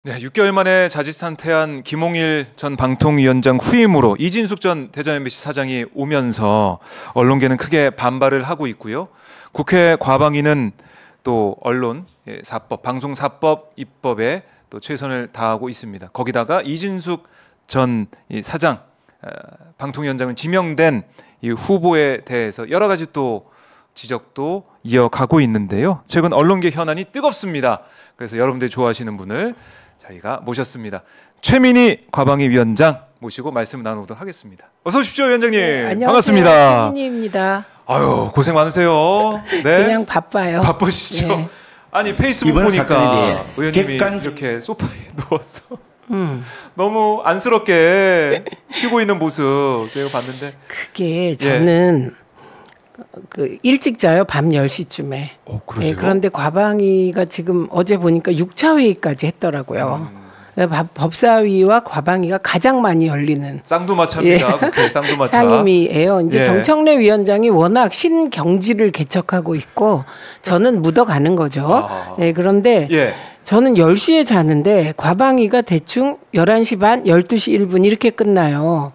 네, 6개월 만에 자진 사퇴한 김홍일 전 방통위원장 후임으로 이진숙 전 대전 MBC 사장이 오면서 언론계는 크게 반발을 하고 있고요. 국회 과방위는 또 언론 사법, 방송사법 입법에 또 최선을 다하고 있습니다. 거기다가 이진숙 전 사장, 방통위원장은 지명된 이 후보에 대해서 여러 가지 또 지적도 이어가고 있는데요. 최근 언론계 현안이 뜨겁습니다. 그래서 여러분들이 좋아하시는 분을 저희가 모셨습니다. 최민희 과방위 위원장 모시고 말씀 나누도록 하겠습니다. 어서 오십시오, 위원장님. 네, 안녕하세요. 반갑습니다. 최민희입니다. 아유, 고생 많으세요. 네. 그냥 바빠요. 바쁘시죠? 네. 아니 페이스북 보니까 의원님이 이렇게 소파에 누워서 너무 안쓰럽게 쉬고 있는 모습 제가 봤는데 그게 저는 그 일찍 자요. 밤 10시쯤에. 그러세요? 그런데 과방위가 지금 어제 보니까 6차 회의까지 했더라고요. 법사위와 과방위가 가장 많이 열리는 쌍두마차입니다. 국회 쌍두마차. 상임위예요. 이제 정청래 위원장이 워낙 신경지를 개척하고 있고 저는 묻어가는 거죠. 그런데 저는 10시에 자는데 과방위가 대충 11시 반, 12시 1분 이렇게 끝나요.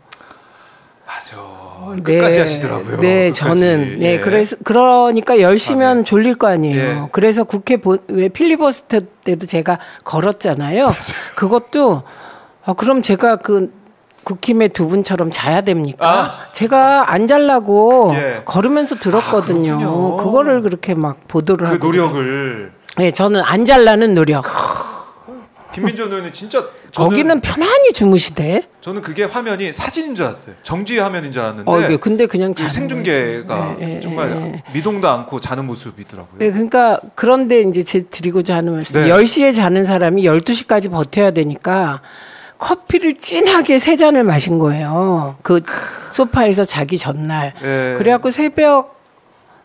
맞아. 끝까지 하시더라고요. 네, 끝까지. 저는 그러니까 10시면 졸릴 거 아니에요. 그래서 국회 왜 필리버스터 때도 제가 걸었잖아요. 맞아. 그것도 그럼 제가 그 국힘의 두 분처럼 자야 됩니까? 제가 안 잘라고 걸으면서 들었거든요. 그거를 그렇게 막 보도를 하고. 그 노력을. 네, 저는 안 잘라는 노력. 김민정 의원은 진짜 거기는 편안히 주무시대. 저는 그게 화면이 사진인 줄 알았어요. 정지 화면인 줄 알았는데. 근데 그냥 생중계가 정말 미동도 않고 자는 모습이더라고요. 네, 그러니까 그런데 이제 제 드리고자 하는 말씀. 10시에 자는 사람이 12시까지 버텨야 되니까 커피를 진하게 3잔을 마신 거예요. 그 소파에서 자기 전날. 그래갖고 새벽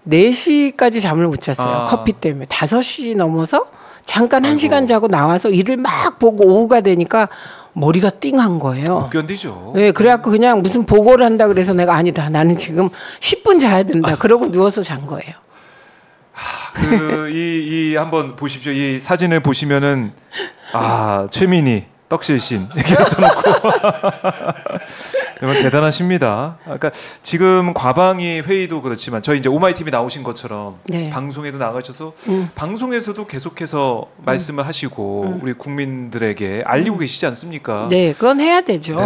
4시까지 잠을 못 잤어요. 커피 때문에. 5시 넘어서 잠깐 1시간 자고 나와서 일을 막 보고 오후가 되니까 머리가 띵한 거예요. 못 견디죠. 네, 그래갖고 그냥 무슨 보고를 한다 그래서 내가 아니다. 나는 지금 10분 자야 된다. 그러고 누워서 잔 거예요. 이 한번 보십시오. 이 사진을 보시면은 최민희 떡실신 이렇게 써놓고 정말 대단하십니다. 그러니까 지금 과방위 회의도 그렇지만 저희 이제 오마이TV 나오신 것처럼 방송에도 나가셔서 방송에서도 계속해서 말씀을 하시고 우리 국민들에게 알리고 계시지 않습니까? 네, 그건 해야 되죠.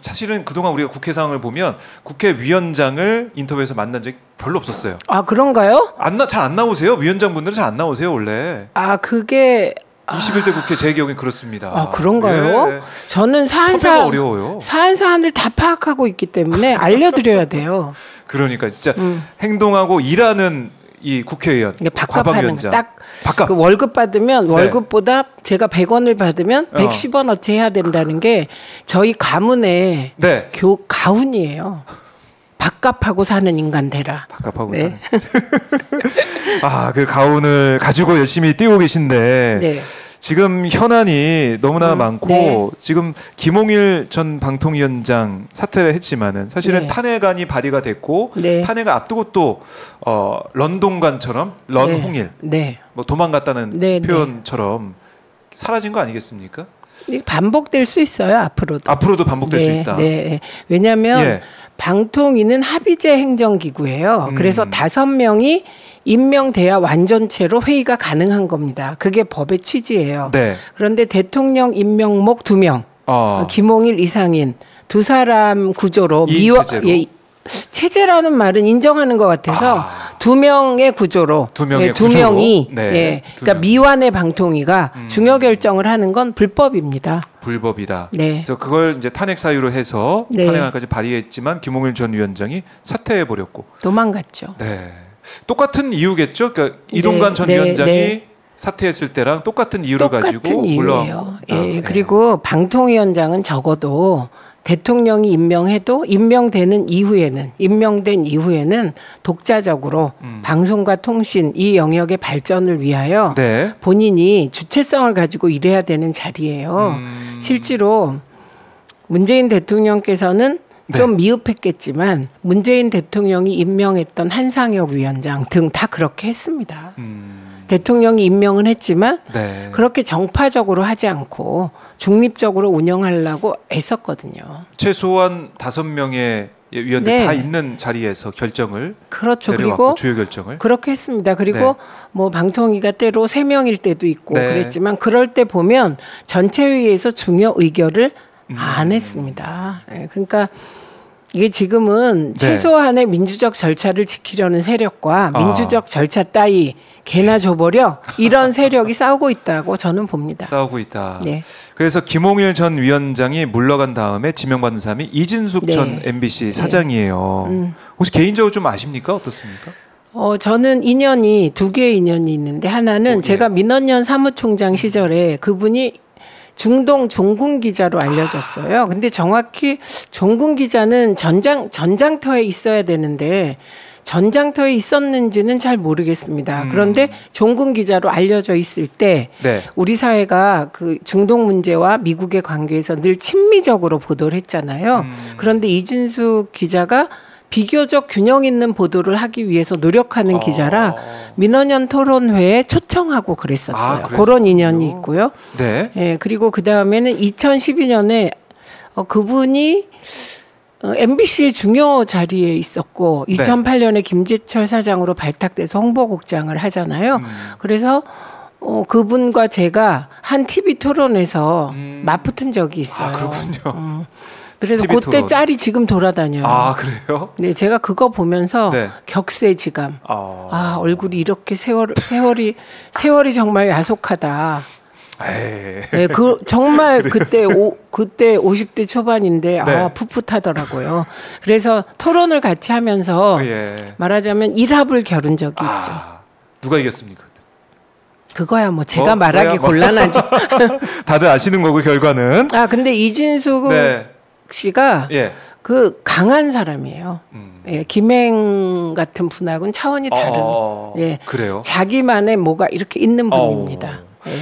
사실은 그동안 우리가 국회 상황을 보면 국회의원장을 인터뷰에서 만난 적이 별로 없었어요. 그런가요? 잘 안 나오세요? 위원장분들은 잘 안 나오세요 원래. 그게 21대 국회 제 기억엔 그렇습니다. 그런가요? 저는 사안을 다 파악하고 있기 때문에 알려드려야 돼요. 그러니까 진짜 행동하고 일하는 이 국회의원, 밥값하는 그 월급 받으면 월급보다 제가 100원을 받으면 110원 어치 해야 된다는 게 저희 가문의 가훈이에요. 밥값하고 사는 인간 되라. 밥값하고 사는. 그 가훈을 가지고 열심히 뛰고 계신데 지금 현안이 너무나 많고 지금 김홍일 전 방통위원장 사퇴를 했지만은 사실은 탄핵안이 발의가 됐고 탄핵을 앞두고 또 런동관처럼 런홍일 뭐 도망갔다는 표현처럼 사라진 거 아니겠습니까? 반복될 수 있어요. 앞으로도 반복될 수 있다. 왜냐하면 방통위는 합의제 행정기구예요. 그래서 5명이 임명돼야 완전체로 회의가 가능한 겁니다. 그게 법의 취지예요. 그런데 대통령 임명목 2명, 김홍일, 이상인 2사람 구조로 체제라는 말은 인정하는 것 같아서 2명의 구조로 2명이 그러니까 미완의 방통위가 중요 결정을 하는 건 불법입니다. 불법이다. 그래서 그걸 이제 탄핵 사유로 해서 탄핵안까지 발의했지만 김홍일 전 위원장이 사퇴해 버렸고 도망갔죠. 똑같은 이유겠죠. 그러니까 이동관 전 위원장이 사퇴했을 때랑 똑같은 이유를 가지고 올라온 그리고 방통위원장은 적어도 대통령이 임명된 이후에는 독자적으로 방송과 통신 이 영역의 발전을 위하여 본인이 주체성을 가지고 일해야 되는 자리예요. 실제로 문재인 대통령께서는 좀 미흡했겠지만 문재인 대통령이 임명했던 한상혁 위원장 등 다 그렇게 했습니다. 대통령이 임명은 했지만 네. 그렇게 정파적으로 하지 않고 중립적으로 운영하려고 애썼거든요. 최소한 5명의 위원들 네. 다 있는 자리에서 결정을 그렇죠. 내려왔고, 그리고 주요 결정을 그렇게 했습니다. 그리고 네. 뭐 방통위가 때로 3명일 때도 있고 네. 그랬지만 그럴 때 보면 전체회의에서 중요 의결을 안 했습니다. 네, 그러니까 이게 지금은 네. 최소한의 민주적 절차를 지키려는 세력과 민주적 절차 따위 개나 줘버려 이런 세력이 싸우고 있다고 저는 봅니다. 싸우고 있다. 네. 그래서 김홍일 전 위원장이 물러간 다음에 지명받은 사람이 이진숙 네. 전 MBC 사장이에요. 혹시 개인적으로 좀 아십니까? 어떻습니까? 저는 인연이 2개의 인연이 있는데 하나는 예. 제가 민원연 사무총장 시절에 그분이 중동 종군 기자로 알려졌어요. 근데 정확히 종군 기자는 전장터에 있어야 되는데 전장터에 있었는지는 잘 모르겠습니다. 그런데 종군 기자로 알려져 있을 때 네. 우리 사회가 그 중동 문제와 미국의 관계에서 늘 친미적으로 보도를 했잖아요. 그런데 이준숙 기자가 비교적 균형 있는 보도를 하기 위해서 노력하는 기자라 민원연 토론회에 초청하고 그랬었어요. 그런 인연이 있고요. 네. 예, 그리고 그 다음에는 2012년에 그분이 MBC의 중요 자리에 있었고 2008년에 김재철 사장으로 발탁돼서 홍보국장을 하잖아요. 그래서 그분과 제가 한 TV 토론에서 맞붙은 적이 있어요. 아, 그렇군요. 그래서 TV 그때 토론. 짤이 지금 돌아다녀요. 아, 그래요? 네, 제가 그거 보면서 네. 격세지감. 아, 얼굴이 이렇게 세월이 정말 야속하다. 에이. 네, 정말 그때 그러셨어요? 그때 50대 초반인데 네. 풋풋하더라고요. 그래서 토론을 같이 하면서 예. 말하자면 일합을 겨룬 적이 있죠. 누가 이겼습니까? 그거야 뭐 제가 말하기 곤란하죠. 다들 아시는 거고 결과는. 근데 이진숙 네. 씨가 예. 그 강한 사람이에요. 예, 김행 같은 분하고는 차원이 다른. 예, 그래요? 자기만의 뭐가 이렇게 있는 분입니다. 예.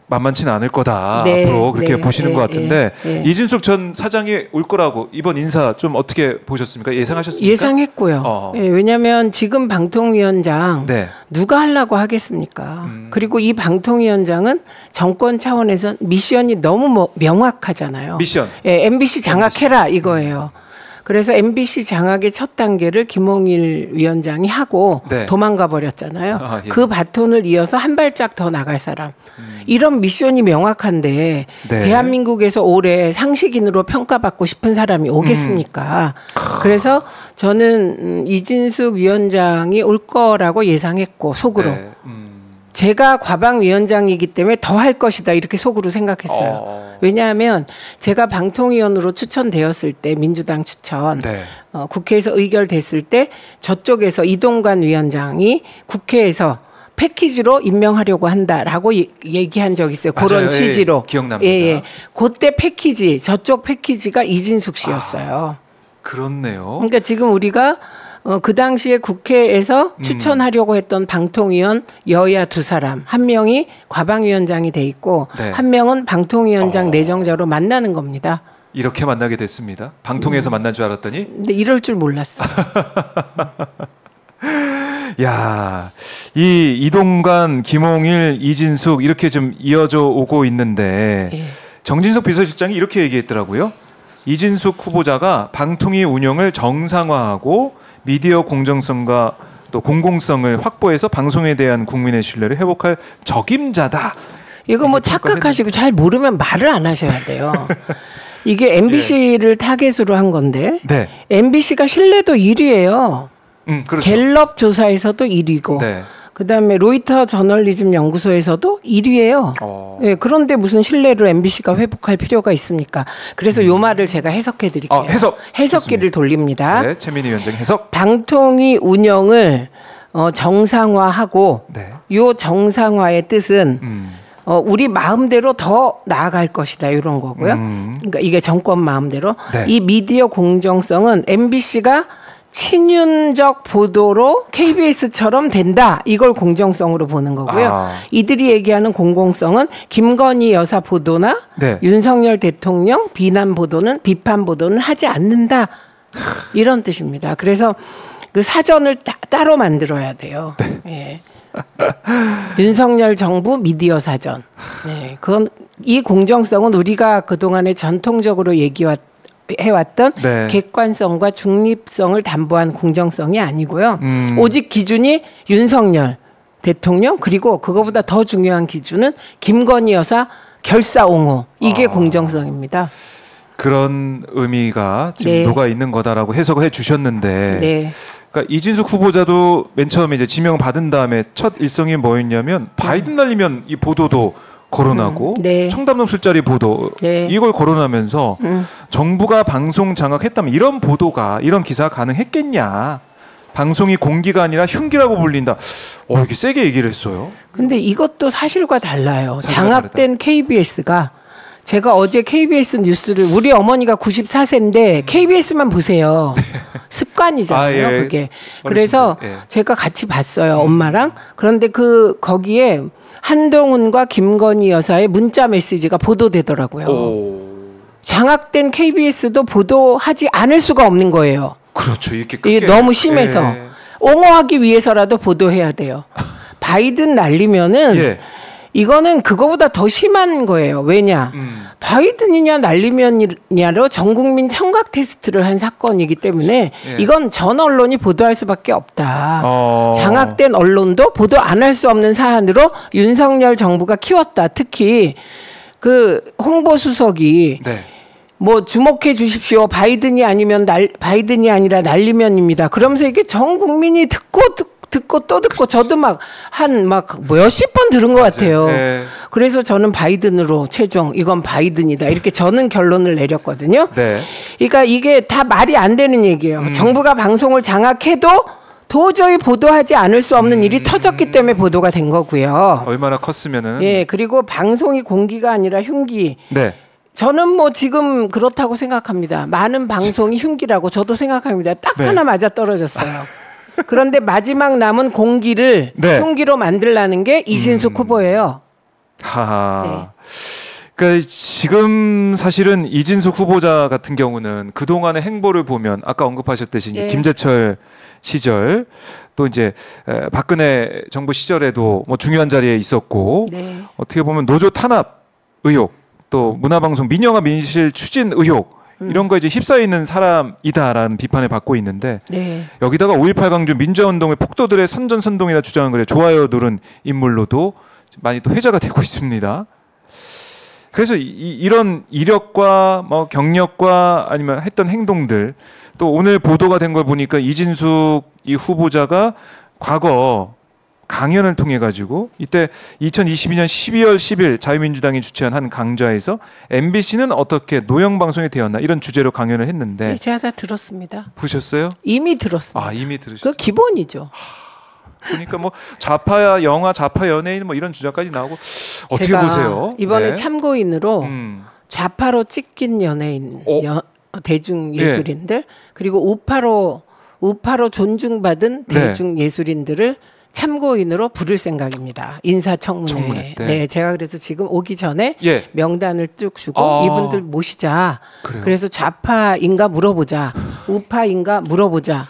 만만치는 않을 거다. 네, 앞으로 그렇게 네, 보시는 네, 것 같은데 네. 이진숙 전 사장이 올 거라고 이번 인사 좀 어떻게 보셨습니까? 예상하셨습니까? 예상했고요. 예, 왜냐하면 지금 방통위원장 네. 누가 하려고 하겠습니까? 그리고 이 방통위원장은 정권 차원에서 미션이 너무 명확하잖아요. 미션. 예, MBC 장악해라 이거예요. 그래서 MBC 장악의 첫 단계를 김홍일 위원장이 하고 네. 도망가 버렸잖아요. 예. 그 바톤을 이어서 한 발짝 더 나갈 사람. 이런 미션이 명확한데 네. 대한민국에서 올해 상식인으로 평가받고 싶은 사람이 오겠습니까? 그래서 저는 이진숙 위원장이 올 거라고 예상했고 속으로. 네. 제가 과방위원장이기 때문에 더 할 것이다 이렇게 속으로 생각했어요. 왜냐하면 제가 방통위원으로 추천되었을 때 민주당 추천 네. 국회에서 의결됐을 때 저쪽에서 이동관 위원장이 국회에서 패키지로 임명하려고 한다라고 얘기한 적이 있어요. 맞아요. 그런 취지로. 예, 기억납니다. 예. 그때 저쪽 패키지가 이진숙 씨였어요. 그렇네요. 그러니까 지금 우리가 그 당시에 국회에서 추천하려고 했던 방통위원 여야 2사람, 한 명이 과방위원장이 돼 있고 네. 한 명은 방통위원장 내정자로 만나는 겁니다. 이렇게 만나게 됐습니다. 방통에서 만난 줄 알았더니 근데 이럴 줄 몰랐어요. 야, 이 이동관, 김홍일, 이진숙 이렇게 좀 이어져 오고 있는데 예. 정진석 비서실장이 이렇게 얘기했더라고요. 이진숙 후보자가 방통위 운영을 정상화하고 미디어 공정성과 또 공공성을 확보해서 방송에 대한 국민의 신뢰를 회복할 적임자다. 이거 뭐 착각하시고 잘 모르면 말을 안 하셔야 돼요. 이게 MBC를 타겟으로 한 건데 네. MBC가 신뢰도 1위예요. 그렇죠. 갤럽 조사에서도 1위고 네. 그다음에 로이터 저널리즘 연구소에서도 1위예요. 예, 그런데 무슨 신뢰를 MBC가 회복할 필요가 있습니까? 그래서 요 말을 제가 해석해 드릴게요. 해석기를 돌립니다. 네, 최민희 위원장 해석. 방통위 운영을 정상화하고 네. 요 정상화의 뜻은 우리 마음대로 더 나아갈 것이다 이런 거고요. 그러니까 이게 정권 마음대로. 네. 이 미디어 공정성은 MBC가 친윤적 보도로 KBS처럼 된다. 이걸 공정성으로 보는 거고요. 이들이 얘기하는 공공성은 김건희 여사 보도나 네. 윤석열 대통령 비판 보도는 하지 않는다. 이런 뜻입니다. 그래서 그 사전을 따로 만들어야 돼요. 예. 윤석열 정부 미디어 사전. 네, 그건 이 공정성은 우리가 그 동안에 전통적으로 해왔던 네. 객관성과 중립성을 담보한 공정성이 아니고요. 오직 기준이 윤석열 대통령 그리고 그거보다 더 중요한 기준은 김건희 여사 결사옹호 이게 공정성입니다. 그런 의미가 지금 네. 녹아 있는 거다라고 해석을 해주셨는데, 네. 그러니까 이진숙 후보자도 맨 처음에 이제 지명 받은 다음에 첫 일성이 뭐였냐면 바이든 날리면 이 보도도 거론하고 네. 청담동 술자리 보도 네. 이걸 거론하면서 정부가 방송 장악했다면 이런 보도가 이런 기사가 가능했겠냐? 방송이 공기가 아니라 흉기라고 불린다. 이게 세게 얘기를 했어요. 근데 이것도 사실과 달라요. 장악된 KBS가 제가 어제 KBS 뉴스를 우리 어머니가 94세인데 KBS만 보세요. 습관이잖아요. 아, 예. 그게. 그래서 예. 제가 같이 봤어요. 엄마랑. 그런데 거기에 한동훈과 김건희 여사의 문자 메시지가 보도되더라고요. 장악된 KBS도 보도하지 않을 수가 없는 거예요. 그렇죠. 이게 너무 심해서 예. 옹호하기 위해서라도 보도해야 돼요. 바이든 날리면은 예. 이거는 그거보다 더 심한 거예요. 왜냐? 바이든이냐 날리면이냐로 전 국민 청각 테스트를 한 사건이기 때문에 예. 이건 전 언론이 보도할 수밖에 없다. 장악된 언론도 보도 안 할 수 없는 사안으로 윤석열 정부가 키웠다. 특히 그 홍보수석이 네. 뭐 주목해 주십시오. 바이든이 아니라 날리면입니다. 그러면서 이게 전 국민이 듣고 또 듣고 저도 한 몇십 번 들은 것 같아요. 네. 그래서 저는 바이든으로 최종 이건 바이든이다 이렇게 저는 결론을 내렸거든요. 네. 그러니까 이게 다 말이 안 되는 얘기예요. 정부가 방송을 장악해도 도저히 보도하지 않을 수 없는 일이 터졌기 때문에 보도가 된 거고요. 얼마나 컸으면은. 예, 그리고 방송이 공기가 아니라 흉기. 네. 저는 뭐 지금 그렇다고 생각합니다. 많은 방송이 흉기라고 저도 생각합니다. 딱 네. 하나 맞아 떨어졌어요. 그런데 마지막 남은 공기를 네. 흉기로 만들라는 게 이진숙 후보예요. 하하. 네. 그러니까 지금 사실은 이진숙 후보자 같은 경우는 그동안의 행보를 보면 아까 언급하셨듯이 이제 네. 김재철 시절 또 이제 박근혜 정부 시절에도 뭐 중요한 자리에 있었고 네. 어떻게 보면 노조 탄압 의혹 또 문화방송 민영화 민실 추진 의혹 이런 거에 이제 휩싸여 있는 사람이다라는 비판을 받고 있는데 네. 여기다가 5.18 강주 민주화운동의 폭도들의 선전선동이다 주장한 글에 좋아요 누른 인물로도 많이 또 회자가 되고 있습니다. 그래서 이런 이력과 뭐 경력과 아니면 했던 행동들 또 오늘 보도가 된 걸 보니까 이진숙 이 후보자가 과거 강연을 통해 가지고 이때 2022년 12월 10일 자유민주당이 주최한 한 강좌에서 MBC는 어떻게 노영 방송이 되었나 이런 주제로 강연을 했는데 네, 제가 다 들었습니다. 보셨어요? 이미 들었습니다. 아 이미 들으셨어요? 그 기본이죠. 그러니까 뭐 좌파 영화, 좌파 연예인 뭐 이런 주장까지 나오고 어떻게 제가 보세요? 이번에 네. 참고인으로 좌파로 찍힌 연예인, 대중 예술인들 그리고 우파로 존중받은 대중 예술인들을 참고인으로 부를 생각입니다. 인사청문회. 네, 제가 그래서 지금 오기 전에 예. 명단을 쭉 주고 이분들 모시자. 그래요? 그래서 좌파인가 물어보자. 우파인가 물어보자.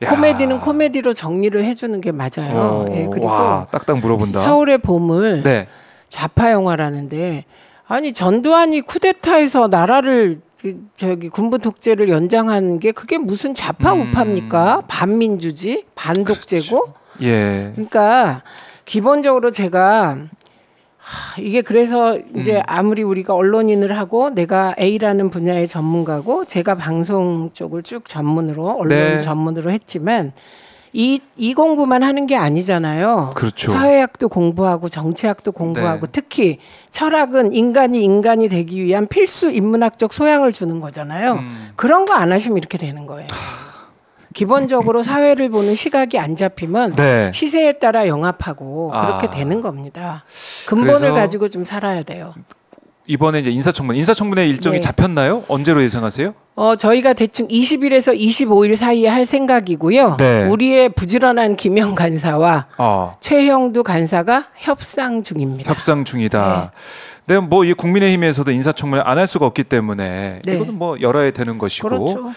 코미디는 코미디로 정리를 해주는 게 맞아요. 예, 그리고 와, 딱딱 물어본다. 서울의 봄을 네. 좌파 영화라는데 아니 전두환이 쿠데타에서 나라를 군부 독재를 연장한 게 그게 무슨 좌파 우파입니까? 반민주지, 반독재고. 그렇죠. 예. 그러니까 기본적으로 제가 이게 그래서 이제 아무리 우리가 언론인을 하고 내가 A라는 분야의 전문가고 제가 방송 쪽을 쭉 전문으로 언론 전문으로 했지만 이 공부만 하는 게 아니잖아요. 그렇죠. 사회학도 공부하고 정치학도 공부하고 특히 철학은 인간이 되기 위한 필수 인문학적 소양을 주는 거잖아요. 그런 거 안 하시면 이렇게 되는 거예요. 기본적으로 사회를 보는 시각이 안 잡히면 시세에 따라 영합하고 그렇게 되는 겁니다. 근본을 가지고 좀 살아야 돼요. 이번에 이제 인사청문회 일정이 잡혔나요? 언제로 예상하세요? 저희가 대충 20일에서 25일 사이에 할 생각이고요. 우리의 부지런한 김영 간사와 최형두 간사가 협상 중입니다. 협상 중이다. 네, 뭐 이 국민의힘에서도 인사청문회 안 할 수가 없기 때문에 이거는 뭐 열어야 되는 것이고. 그렇죠.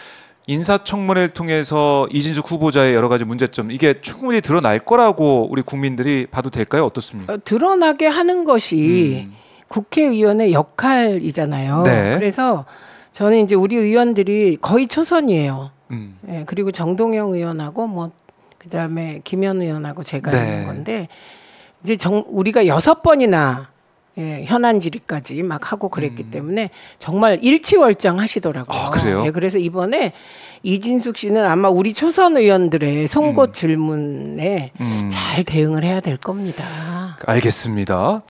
인사청문회를 통해서 이진숙 후보자의 여러 가지 문제점 이게 충분히 드러날 거라고 우리 국민들이 봐도 될까요? 어떻습니까? 드러나게 하는 것이 국회의원의 역할이잖아요. 네. 그래서 저는 이제 우리 의원들이 거의 초선이에요. 예, 그리고 정동영 의원하고 뭐 그다음에 김현 의원하고 제가 네. 있는 건데 이제 우리가 6번이나 예, 현안 질의까지 막 하고 그랬기 때문에 정말 일치월장 하시더라고요. 아, 그래요? 예, 그래서 이번에 이진숙 씨는 아마 우리 초선 의원들의 송곳 질문에 잘 대응을 해야 될 겁니다. 알겠습니다.